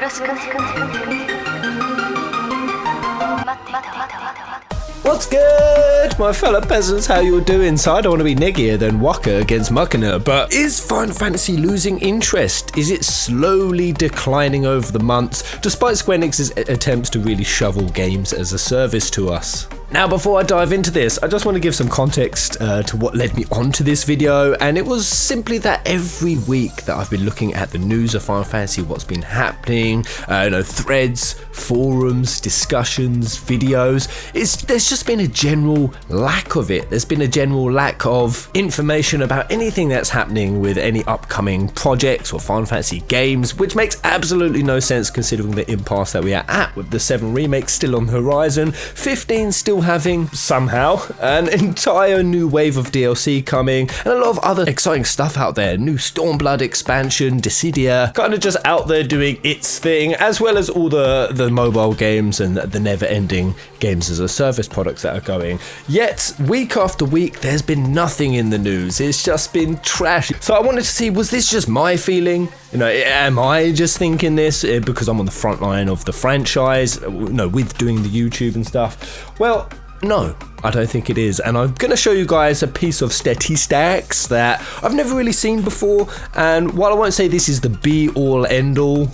What's good, my fellow peasants? How you doing? So I don't want to be niggier than Waka against Muckiner, but is Final Fantasy losing interest? Is it slowly declining over the months, despite Square Enix's attempts to really shovel games as a service to us? Now, before I dive into this, I just want to give some context to what led me onto this video, and it was simply that every week that I've been looking at the news of Final Fantasy, what's been happening, threads, forums, discussions, videos, there's just been a general lack of it. There's been a general lack of information about anything that's happening with any upcoming projects or Final Fantasy games, which makes absolutely no sense considering the impasse that we are at with the 7 remake still on the horizon, 15 still having somehow an entire new wave of DLC coming, and a lot of other exciting stuff out there. New Stormblood expansion, Dissidia kind of just out there doing its thing, as well as all the mobile games and the never-ending games as a service products that are going. Yet week after week there's been nothing in the news. It's just been trash. So I wanted to see, was this just my feeling? Am I just thinking this because I'm on the front line of the franchise, with doing the YouTube and stuff? Well, no, I don't think it is, and I'm going to show you guys a piece of statistics that I've never really seen before, and while I won't say this is the be-all, end-all,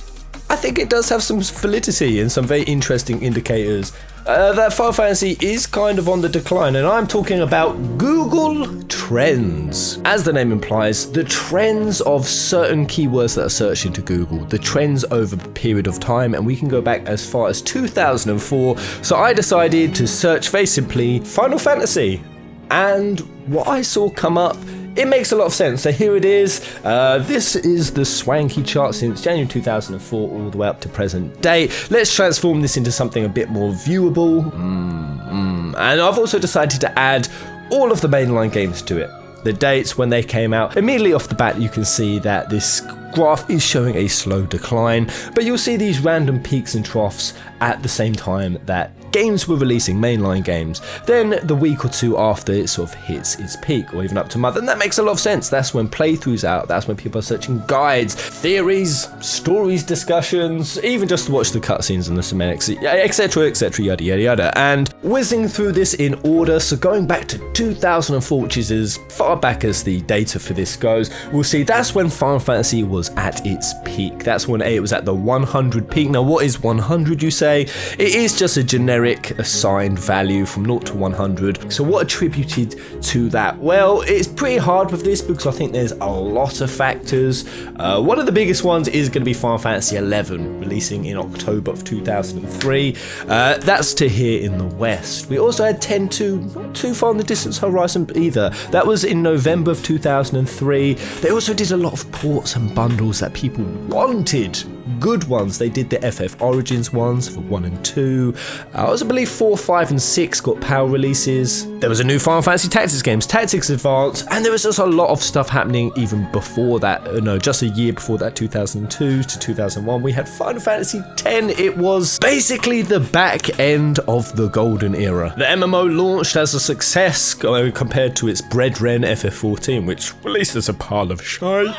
I think it does have some validity and some very interesting indicators that Final Fantasy is kind of on the decline, and I'm talking about Google Trends. As the name implies, the trends of certain keywords that are searched into Google, the trends over a period of time, and we can go back as far as 2004, so I decided to search very simply Final Fantasy, and what I saw come up, it makes a lot of sense. So here it is. This is the swanky chart since January 2004 all the way up to present day. Let's transform this into something a bit more viewable. And I've also decided to add all of the mainline games to it. The dates when they came out. Immediately off the bat, you can see that this graph is showing a slow decline, but you'll see these random peaks and troughs at the same time that games were releasing, mainline games. Then the week or two after it sort of hits its peak, or even up to a month, and that makes a lot of sense. That's when playthroughs out, that's when people are searching guides, theories, stories, discussions, even just to watch the cutscenes and the cinematics, etc, yada yada yada. And whizzing through this in order, so going back to 2004, which is as far back as the data for this goes, we'll see that's when Final Fantasy was at its peak. That's when it was at the 100 peak. Now what is 100, you say? It is just a generic assigned value from 0 to 100. So what attributed to that? Well, it's pretty hard with this because I think there's a lot of factors. One of the biggest ones is going to be Final Fantasy XI, releasing in October of 2003. That's to here in the West. We also had 10-2, not too far on the distance horizon either. That was in November of 2003. They also did a lot of ports and bundles that people wanted. Good ones. They did the FF Origins ones for 1 and 2. I also believe 4, 5 and 6 got PAL releases. There was a new Final Fantasy Tactics games, Tactics Advance, and there was just a lot of stuff happening even before that. Just a year before that, 2002 to 2001, we had Final Fantasy X. It was basically the back end of the golden era. The MMO launched as a success compared to its brethren FF14, which released as a pile of shite.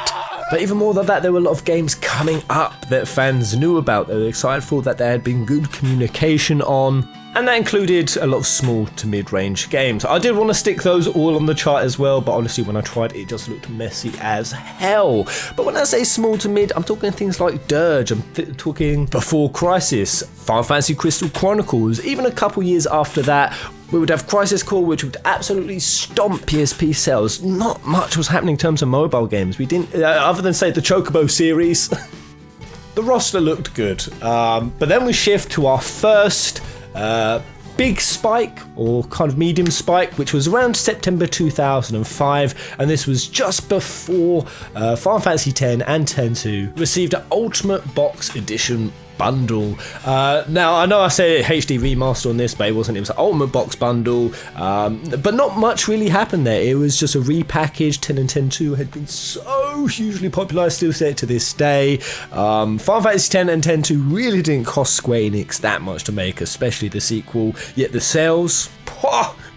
But even more than that, there were a lot of games coming up that fans knew about, they were excited for, that there had been good communication on, and that included a lot of small to mid-range games. I did want to stick those all on the chart as well, but honestly when I tried it just looked messy as hell. But when I say small to mid, I'm talking things like Dirge, I'm talking Before Crisis, Final Fantasy Crystal Chronicles, even a couple years after that, we would have Crisis Core, which would absolutely stomp PSP sales. Not much was happening in terms of mobile games. We didn't, other than say the Chocobo series, the roster looked good. But then we shift to our first big spike, or kind of medium spike, which was around September 2005, and this was just before Final Fantasy X and X-2 received an Ultimate Box Edition bundle. Now I know I say HD remaster on this, but it wasn't. It was an Ultimate Box bundle, but not much really happened there. It was just a repackaged. 10 and 10-2 had been so hugely popular, I still say it to this day. Final Fantasy X and 10-2 really didn't cost Square Enix that much to make, especially the sequel, yet the sales,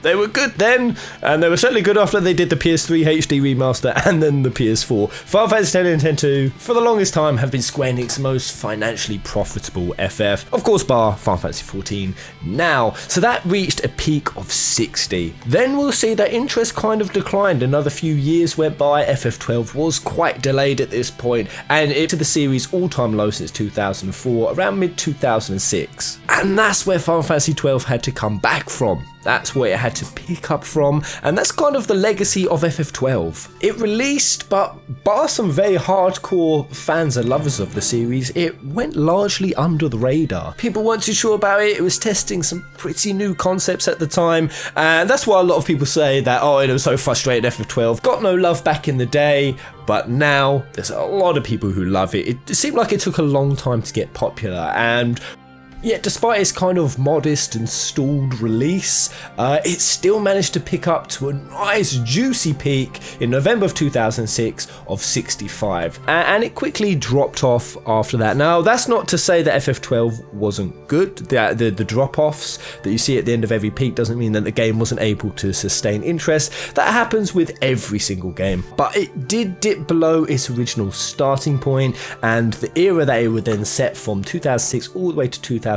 They were good then, and they were certainly good after they did the PS3 HD remaster and then the PS4. Final Fantasy X and X-2, for the longest time, have been Square Enix's most financially profitable FF, of course bar Final Fantasy XIV now. So that reached a peak of 60. Then we'll see that interest kind of declined. Another few years went by, FF12 was quite delayed at this point, and it to the series' all-time low since 2004, around mid-2006. And that's where Final Fantasy XII had to come back from. That's where it had to pick up from, and that's kind of the legacy of FF12. It released, but bar some very hardcore fans and lovers of the series, it went largely under the radar. People weren't too sure about it, it was testing some pretty new concepts at the time, and that's why a lot of people say that, oh, it was so frustrating, FF12 got no love back in the day, but now there's a lot of people who love it. It seemed like it took a long time to get popular, and yet, despite its kind of modest and stalled release, it still managed to pick up to a nice juicy peak in November of 2006 of 65, and it quickly dropped off after that. Now, that's not to say that FF12 wasn't good. The drop-offs that you see at the end of every peak doesn't mean that the game wasn't able to sustain interest. That happens with every single game, but it did dip below its original starting point, and the era that it would then set from 2006 all the way to 2010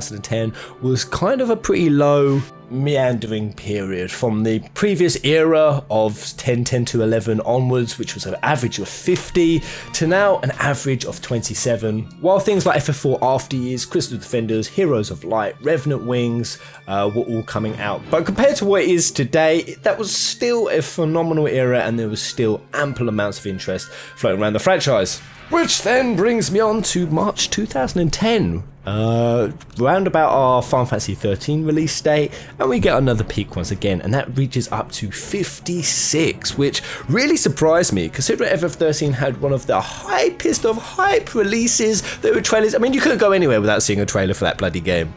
was kind of a pretty low, meandering period from the previous era of 10 to 11 onwards, which was an average of 50, to now an average of 27, while things like FF4 After Years, Crystal Defenders, Heroes of Light, Revenant Wings were all coming out. But compared to what it is today, that was still a phenomenal era, and there was still ample amounts of interest floating around the franchise. Which then brings me on to March 2010, round about our Final Fantasy XIII release date, and we get another peak once again, and that reaches up to 56, which really surprised me, considering FF13 had one of the hypest of hype releases. There were trailers, I mean, you couldn't go anywhere without seeing a trailer for that bloody game.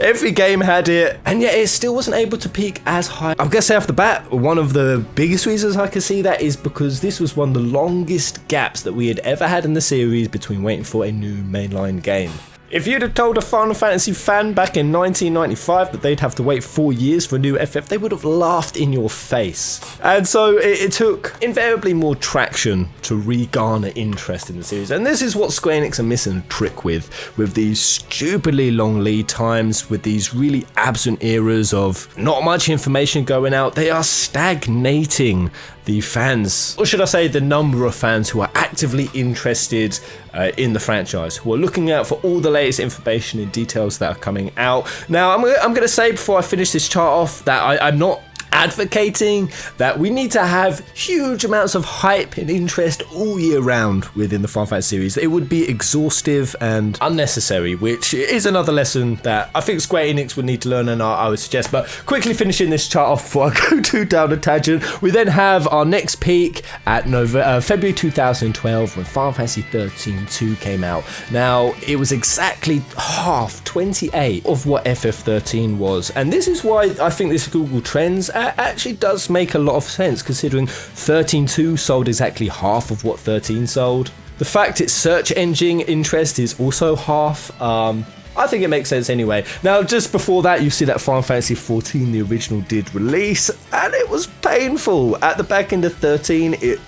Every game had it, and yet it still wasn't able to peak as high. I'm gonna say off the bat, one of the biggest reasons I can see that is because this was one of the longest gaps that we had ever had in the series between waiting for a new mainline game. If you'd have told a Final Fantasy fan back in 1995 that they'd have to wait 4 years for a new FF, they would have laughed in your face. And so it took invariably more traction to re-garner interest in the series. And this is what Square Enix are missing a trick with these stupidly long lead times, with these really absent eras of not much information going out. They are stagnating the fans, or should I say the number of fans who are actively interested in the franchise, who are looking out for all the latest information and details that are coming out. Now, I'm going to say before I finish this chart off that I'm not advocating that we need to have huge amounts of hype and interest all year round within the Final Fantasy series. It would be exhaustive and unnecessary, which is another lesson that I think Square Enix would need to learn, and I would suggest. But quickly finishing this chart off before I go too down a tangent, we then have our next peak at February 2012 when Final Fantasy XIII 2 came out. Now, it was exactly half, 28, of what FF13 was, and this is why I think this Google Trends actually does make a lot of sense, considering 13.2 sold exactly half of what 13 sold. The fact its search engine interest is also half, I think it makes sense anyway. Now, just before that, you see that Final Fantasy XIV, the original, did release, and it was painful. At the back end of 13, it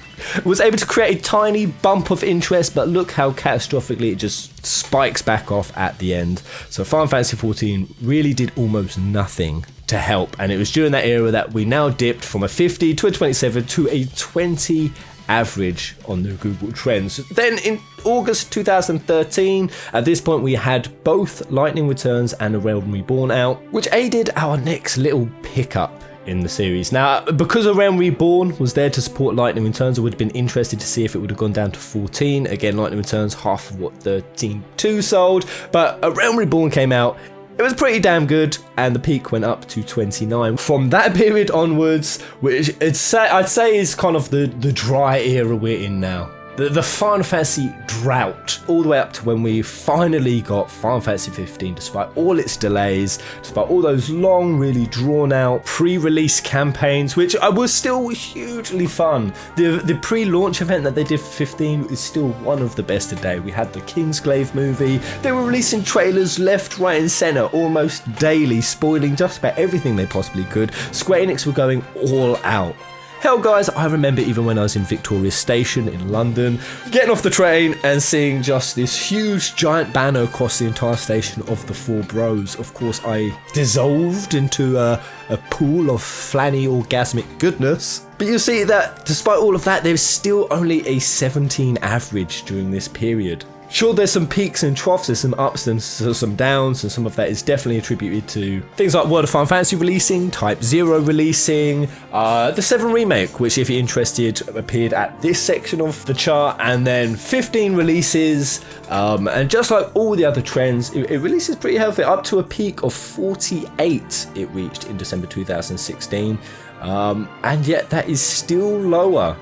was able to create a tiny bump of interest, but look how catastrophically it just spikes back off at the end. So Final Fantasy XIV really did almost nothing to help, and it was during that era that we now dipped from a 50 to a 27 to a 20 average on the Google Trends. Then in August 2013, at this point we had both Lightning Returns and A Realm Reborn out, which aided our next little pickup in the series. Now, because A Realm Reborn was there to support Lightning Returns, I would have been interested to see if it would have gone down to 14. Again, Lightning Returns half of what 13.2 sold, but A Realm Reborn came out. It was pretty damn good, and the peak went up to 29. From that period onwards, which I'd say is kind of the dry era we're in now. the Final Fantasy drought, all the way up to when we finally got Final Fantasy 15, despite all its delays, despite all those long, really drawn out pre-release campaigns, which was still hugely fun. The pre-launch event that they did for 15 is still one of the best today. We had the Kingsglaive movie. They were releasing trailers left, right and centre almost daily, spoiling just about everything they possibly could. Square Enix were going all out. Hell guys, I remember even when I was in Victoria Station in London, getting off the train and seeing just this huge giant banner across the entire station of the Four Bros. Of course, I dissolved into a pool of flanny orgasmic goodness. But you see that despite all of that, there's still only a 17 average during this period. Sure, there's some peaks and troughs, there's some ups and some downs, and some of that is definitely attributed to things like World of Final Fantasy releasing, Type 0 releasing, the 7 remake, which if you're interested appeared at this section of the chart, and then 15 releases, and just like all the other trends, it releases pretty healthy, up to a peak of 48 it reached in December 2016, and yet that is still lower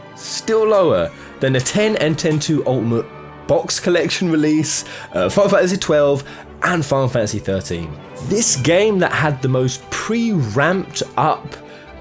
than the 10 and 10-2 Ultimate box collection release, Final Fantasy 12 and Final Fantasy 13. This game that had the most pre-ramped up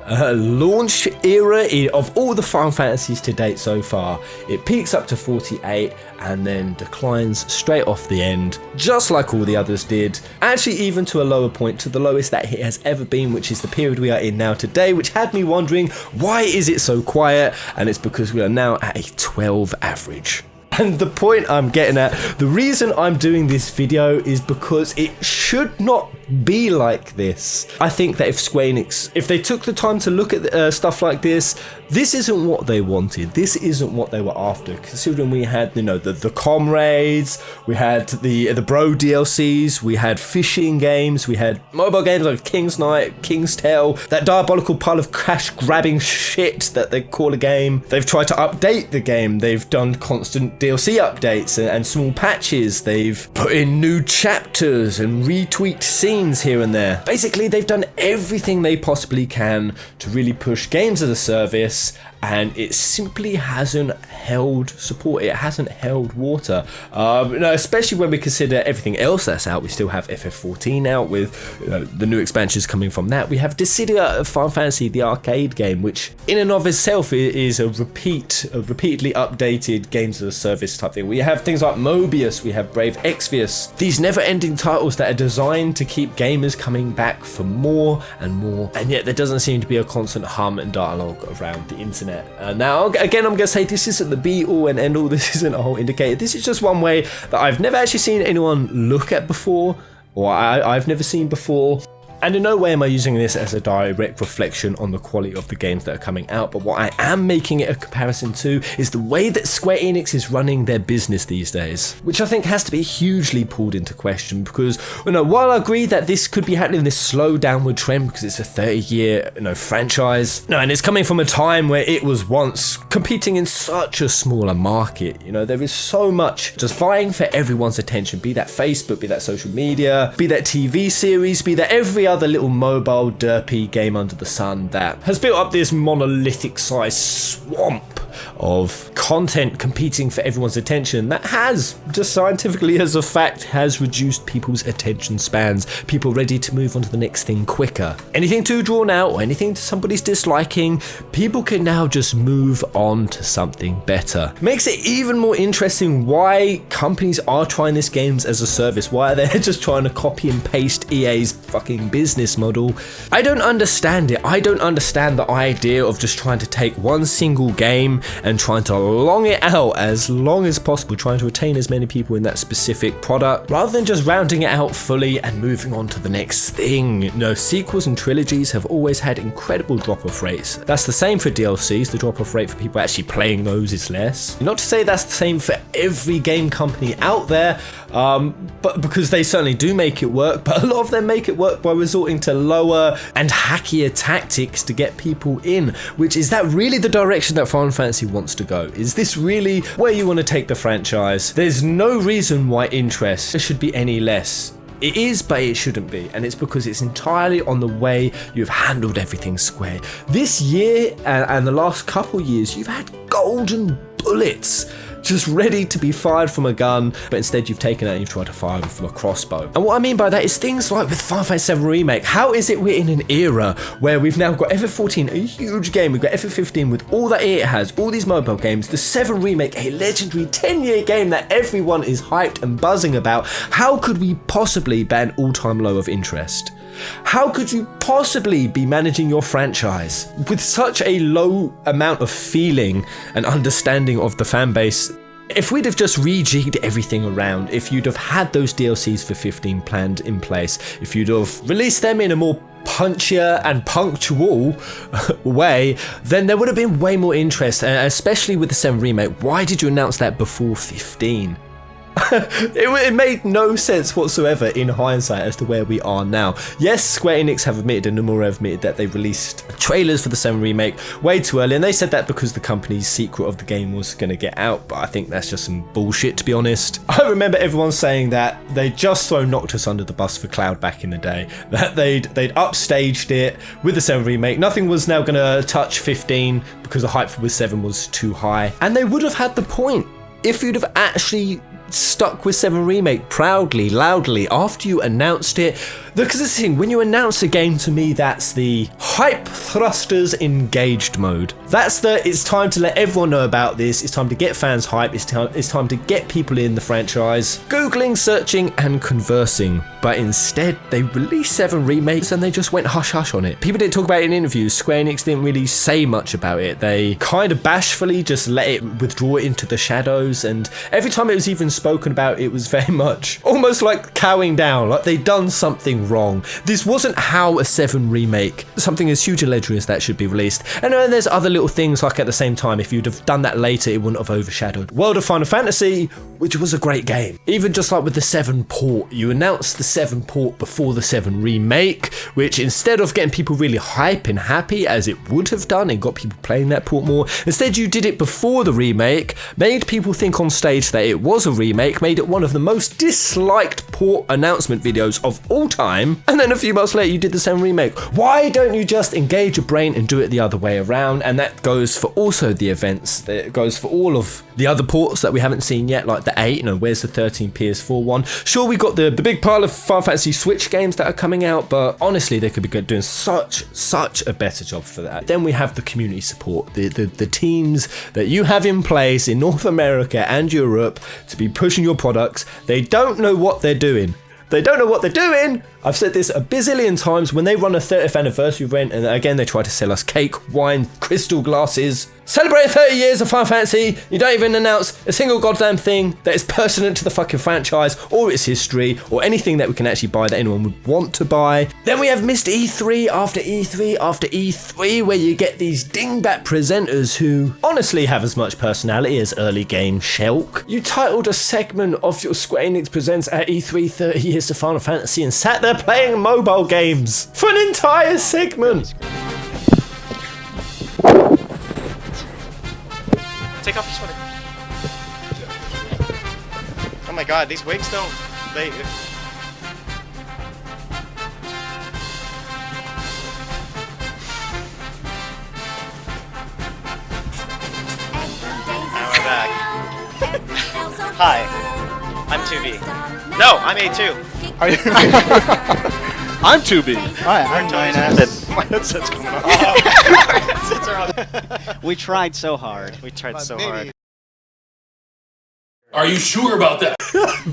launch era of all the Final Fantasies to date so far. It peaks up to 48 and then declines straight off the end, just like all the others did. Actually, even to a lower point, to the lowest that it has ever been, which is the period we are in now today, which had me wondering, why is it so quiet? And it's because we are now at a 12 average. And the point I'm getting at, the reason I'm doing this video is because it should not be like this. I think that if Square Enix, if they took the time to look at stuff like this isn't what they wanted. This isn't what they were after. Considering we had, the Comrades, we had the Bro DLCs, we had fishing games, we had mobile games like King's Knight, King's Tale, that diabolical pile of cash grabbing shit that they call a game. They've tried to update the game. They've done constant DLC updates and small patches. They've put in new chapters and retweaked scenes here and there. Basically, they've done everything they possibly can to really push games as a service, and it simply hasn't held support. It hasn't held water. Especially when we consider everything else that's out. We still have FF14 out with the new expansions coming from that. We have Dissidia Final Fantasy, the arcade game, which in and of itself is a repeatedly updated games as a service type thing. We have things like Mobius, we have Brave Exvius. These never-ending titles that are designed to keep gamers coming back for more and more, and yet there doesn't seem to be a constant hum and dialogue around the internet. Now, again, I'm going to say this isn't the be-all and end-all, this isn't a whole indicator, this is just one way that I've never actually seen anyone look at before, or I've never seen before. And in no way am I using this as a direct reflection on the quality of the games that are coming out, but what I am making it a comparison to is the way that Square Enix is running their business these days, which I think has to be hugely pulled into question, because while I agree that this could be happening in this slow downward trend because it's a 30-year franchise, and it's coming from a time where it was once competing in such a smaller market. There is so much just vying for everyone's attention, be that Facebook, be that social media, be that TV series, be that every other little mobile derpy game under the sun that has built up this monolithic sized swamp of content competing for everyone's attention that has, just scientifically as a fact, has reduced people's attention spans, people ready to move on to the next thing quicker. Anything too drawn out or anything to somebody's disliking, people can now just move on to something better. Makes it even more interesting why companies are trying this games as a service, why they're just trying to copy and paste EA's fucking business model. I don't understand it. I don't understand the idea of just trying to take one single game and trying to long it out as long as possible, trying to retain as many people in that specific product, rather than just rounding it out fully and moving on to the next thing. Sequels and trilogies have always had incredible drop-off rates. That's the same for DLCs. The drop-off rate for people actually playing those is less. Not to say that's the same for every game company out there, but because they certainly do make it work, but a lot of them make it work by resorting to lower and hackier tactics to get people in. Which, is that really the direction that Final Fantasy wants to go? Is this really where you want to take the franchise? There's no reason why interest should be any less. It is, but it shouldn't be, and it's because it's entirely on the way you've handled everything Square. This year and the last couple years, you've had golden bullets just ready to be fired from a gun, but instead you've taken it and you've tried to fire them from a crossbow. And what I mean by that is things like with Final Fantasy VII Remake. How is it we're in an era where we've now got FF14, a huge game, we've got FF15 with all that it has, all these mobile games, the 7 Remake, a legendary 10-year game that everyone is hyped and buzzing about. How could we possibly be at an all-time low of interest? How could you possibly be managing your franchise with such a low amount of feeling and understanding of the fan base? If we'd have just rejigged everything around, if you'd have had those DLCs for 15 planned in place, if you'd have released them in a more punchier and punctual way, then there would have been way more interest, especially with the 7 Remake. Why did you announce that before 15? It made no sense whatsoever in hindsight as to where we are now. Yes, Square Enix have admitted, and Nomura have admitted, that they released trailers for the 7 Remake way too early, and they said that because the company's secret of the game was going to get out, but I think that's just some bullshit, to be honest. I remember everyone saying that they just so knocked us under the bus for Cloud back in the day, that they'd upstaged it with the 7 Remake. Nothing was now going to touch 15 because the hype for 7 was too high, and they would have had the point if you'd have actually stuck with 7 Remake proudly, loudly, after you announced it. Because the thing, when you announce a game, to me, that's the hype thrusters engaged mode. That's the, it's time to let everyone know about this, it's time to get fans hype, it's time to get people in the franchise, Googling, searching, and conversing. But instead, they released 7 remakes and they just went hush-hush on it. People didn't talk about it in interviews, Square Enix didn't really say much about it. They kind of bashfully just let it withdraw it into the shadows, and every time it was even spoken about, it was very much almost like cowing down, like they'd done something wrong. This wasn't how a 7 remake, something as huge and legendary as that, should be released. And then there's other little things, like at the same time, if you'd have done that later, it wouldn't have overshadowed World of Final Fantasy, which was a great game. Even just like with the 7 port, you announced the 7 port before the 7 remake, which instead of getting people really hype and happy as it would have done and got people playing that port more, instead you did it before the remake, made people think on stage that it was a remake, made it one of the most disliked port announcement videos of all time, and then a few months later you did the 7 remake. Why don't you just engage your brain and do it the other way around? And that goes for also the events, that goes for all of the other ports that we haven't seen yet, like the 8, where's the 13 PS4 one? Sure, we got the big pile of Final Fantasy Switch games that are coming out, but honestly they could be doing such a better job for that. Then we have the community support, the teams that you have in place in North America and Europe to be pushing your products. They don't know what they're doing. They don't know what they're doing. I've said this a bazillion times. When they run a 30th anniversary event, and again they try to sell us cake, wine, crystal glasses, celebrate 30 years of Final Fantasy, you don't even announce a single goddamn thing that is pertinent to the fucking franchise or its history or anything that we can actually buy that anyone would want to buy. Then we have missed E3 after E3 after E3, where you get these dingbat presenters who honestly have as much personality as early game Shulk. You titled a segment of your Square Enix Presents at E3 30 years of Final Fantasy and sat there playing mobile games for an entire segment. Take off your sweater. Oh my god, these wigs don't... they... Now we're back. Hi, I'm 2B. No, I'm A2. Are you? I'm 2B. Alright, I'm 9S. My headset's coming off. My headsets are on. We tried so hard. We tried so hard. Are you sure about that?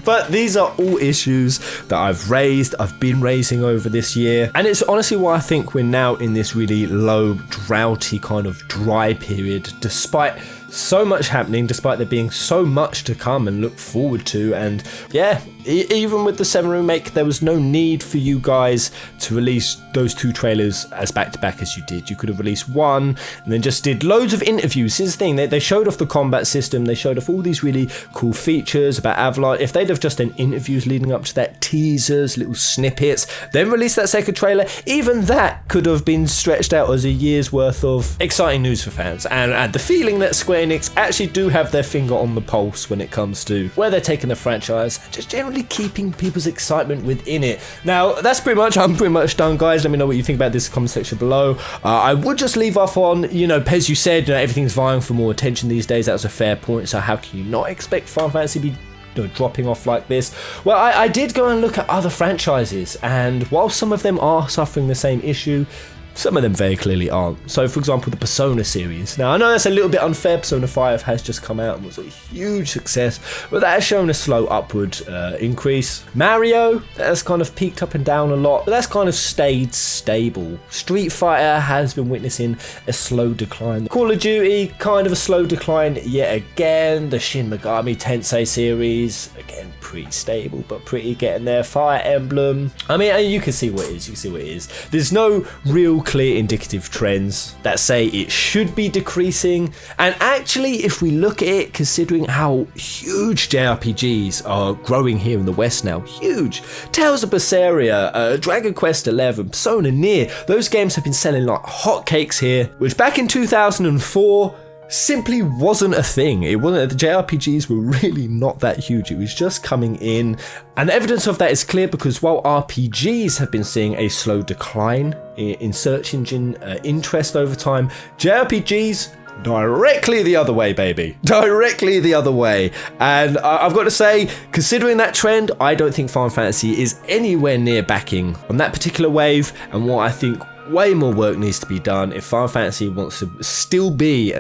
But these are all issues that I've been raising over this year, and it's honestly why I think we're now in this really low, droughty kind of dry period, despite so much happening, despite there being so much to come and look forward to. And yeah, even with the 7 remake, there was no need for you guys to release those 2 trailers as back-to-back as you did. You could have released one and then just did loads of interviews. Here's the thing, they showed off the combat system, they showed off all these really cool features about Alot. If they'd have just done interviews leading up to that, teasers, little snippets, then released that second trailer, even that could have been stretched out as a year's worth of exciting news for fans. And the feeling that Square Square Enix actually do have their finger on the pulse when it comes to where they're taking the franchise, and just generally keeping people's excitement within it. Now, I'm pretty much done, guys. Let me know what you think about this in the comment section below. I would just leave off on, Pez, you said, everything's vying for more attention these days. That was a fair point, so how can you not expect Final Fantasy to be dropping off like this? Well, I did go and look at other franchises, and while some of them are suffering the same issue, some of them very clearly aren't. So, for example, the Persona series. Now, I know that's a little bit unfair. Persona 5 has just come out and was a huge success, but that has shown a slow upward increase. Mario, that's kind of peaked up and down a lot, but that's kind of stayed stable. Street Fighter has been witnessing a slow decline. Call of Duty, kind of a slow decline yet again. The Shin Megami Tensei series, again, pretty stable, but pretty getting there. Fire Emblem, I mean, you can see what it is. There's no real clear indicative trends that say it should be decreasing, and actually, if we look at it, considering how huge JRPGs are growing here in the West now, huge. Tales of Berseria, Dragon Quest XI, Persona Nier, those games have been selling like hotcakes here, which back in 2004 simply wasn't a thing. It wasn't. The JRPGs were really not that huge. It was just coming in, and the evidence of that is clear because while RPGs have been seeing a slow decline in search engine interest over time, JRPGs directly the other way, baby. Directly the other way. And I've got to say, considering that trend, I don't think Final Fantasy is anywhere near backing on that particular wave, and what I think way more work needs to be done if Final Fantasy wants to still be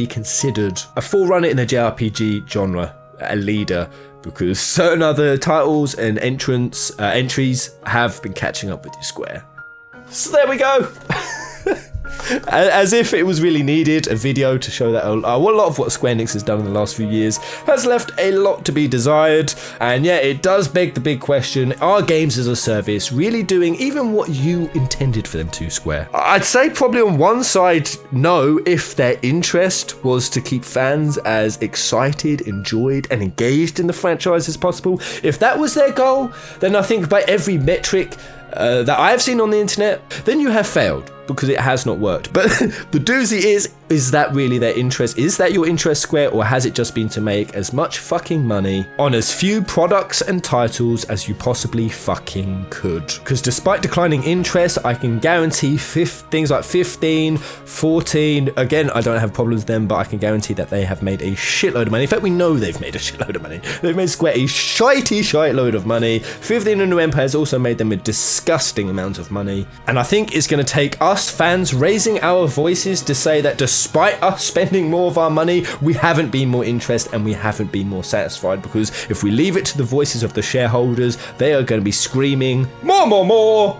considered a forerunner in the JRPG genre, a leader, because certain other titles and entries have been catching up with you, Square. So there we go. As if it was really needed, a video to show that a lot of what Square Enix has done in the last few years has left a lot to be desired. And yeah, it does beg the big question, are games as a service really doing even what you intended for them to, Square? I'd say probably on one side, no, if their interest was to keep fans as excited, enjoyed, and engaged in the franchise as possible. If that was their goal, then I think by every metric that I've seen on the internet, then you have failed, because it has not worked. But the doozy is that really their interest? Is that your interest, Square, or has it just been to make as much fucking money on as few products and titles as you possibly fucking could? Because despite declining interest, I can guarantee things like 15, 14, again, I don't have problems with them, but I can guarantee that they have made a shitload of money. In fact, we know they've made a shitload of money. They've made Square a shite load of money. 15 and New Empire has also made them a disgusting amount of money. And I think it's going to take us fans raising our voices to say that despite us spending more of our money, we haven't been more interested and we haven't been more satisfied, because if we leave it to the voices of the shareholders, they are going to be screaming more.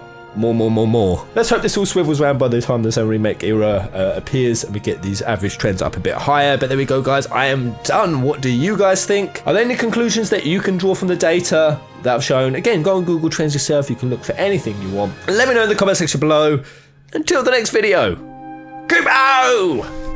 Let's hope this all swivels around by the time the Zone Remake era appears and we get these average trends up a bit higher. But there we go, guys. I am done. What do you guys think? Are there any conclusions that you can draw from the data that I've shown? Again, go on Google Trends yourself. You can look for anything you want. Let me know in the comment section below. Until the next video. Goodbye!